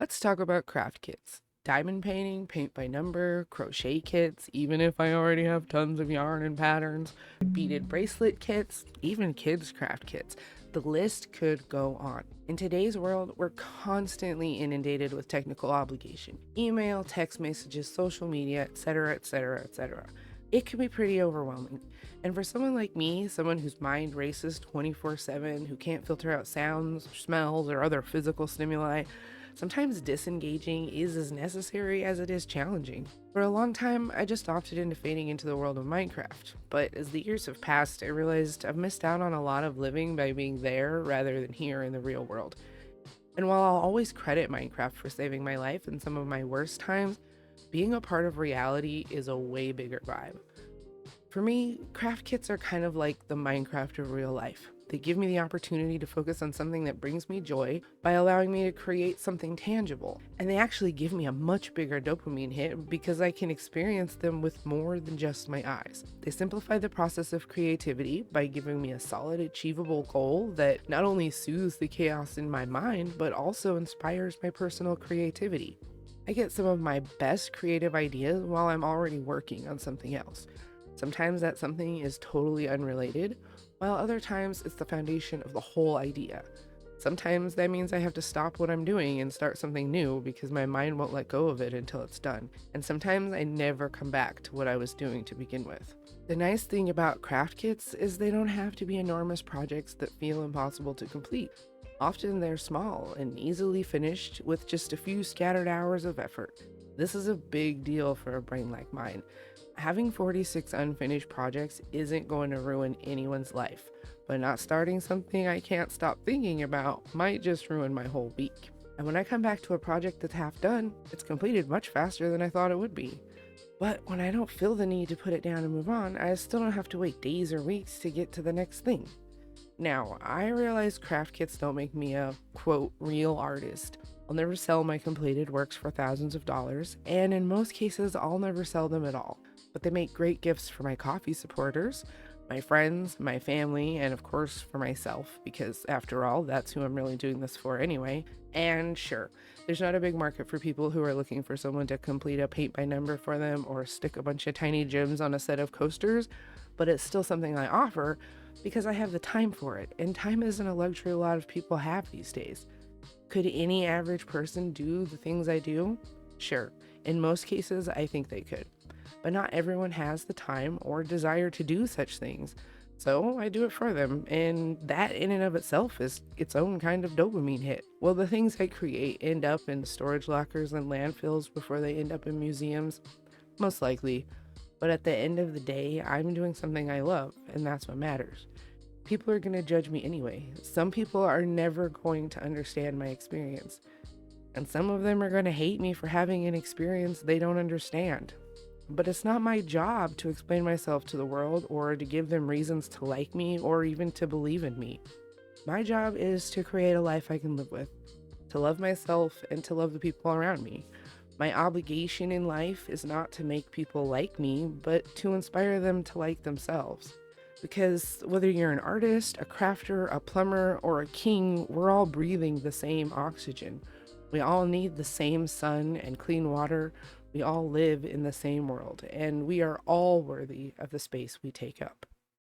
Let's talk about craft kits. Diamond painting, paint by number, crochet kits, even if I already have tons of yarn and patterns, beaded bracelet kits, even kids' craft kits. The list could go on. In today's world, we're constantly inundated with technical obligation email, text messages, social media, etc., etc., etc. It can be pretty overwhelming. And for someone like me, someone whose mind races 24/7, who can't filter out sounds, smells, or other physical stimuli, sometimes disengaging is as necessary as it is challenging. For a long time, I just opted into fading into the world of Minecraft, but as the years have passed, I realized I've missed out on a lot of living by being there rather than here in the real world. And while I'll always credit Minecraft for saving my life in some of my worst times, being a part of reality is a way bigger vibe. For me, craft kits are kind of like the Minecraft of real life. They give me the opportunity to focus on something that brings me joy by allowing me to create something tangible. And they actually give me a much bigger dopamine hit because I can experience them with more than just my eyes. They simplify the process of creativity by giving me a solid, achievable goal that not only soothes the chaos in my mind, but also inspires my personal creativity. I get some of my best creative ideas while I'm already working on something else. Sometimes that something is totally unrelated, while other times it's the foundation of the whole idea. Sometimes that means I have to stop what I'm doing and start something new because my mind won't let go of it until it's done. And sometimes I never come back to what I was doing to begin with. The nice thing about craft kits is they don't have to be enormous projects that feel impossible to complete. Often they're small and easily finished with just a few scattered hours of effort. This is a big deal for a brain like mine. Having 46 unfinished projects isn't going to ruin anyone's life, but not starting something I can't stop thinking about might just ruin my whole week. And when I come back to a project that's half done, it's completed much faster than I thought it would be. But when I don't feel the need to put it down and move on, I still don't have to wait days or weeks to get to the next thing. Now, I realize craft kits don't make me a quote real artist. I'll never sell my completed works for thousands of dollars, and in most cases, I'll never sell them at all. But they make great gifts for my coffee supporters, my friends, my family, and of course for myself, because after all, that's who I'm really doing this for anyway. And sure, there's not a big market for people who are looking for someone to complete a paint by number for them or stick a bunch of tiny gems on a set of coasters, but it's still something I offer because I have the time for it, and time isn't a luxury a lot of people have these days. Could any average person do the things I do? Sure. In most cases, I think they could. But not everyone has the time or desire to do such things. So I do it for them, and that in and of itself is its own kind of dopamine hit. Will the things I create end up in storage lockers and landfills before they end up in museums? Most likely. But at the end of the day, I'm doing something I love, and that's what matters. People are going to judge me anyway. Some people are never going to understand my experience, and some of them are going to hate me for having an experience they don't understand. But it's not my job to explain myself to the world or to give them reasons to like me or even to believe in me. My job is to create a life I can live with, to love myself and to love the people around me. My obligation in life is not to make people like me, but to inspire them to like themselves. Because whether you're an artist, a crafter, a plumber, or a king, we're all breathing the same oxygen. We all need the same sun and clean water. We all live in the same world, and we are all worthy of the space we take up.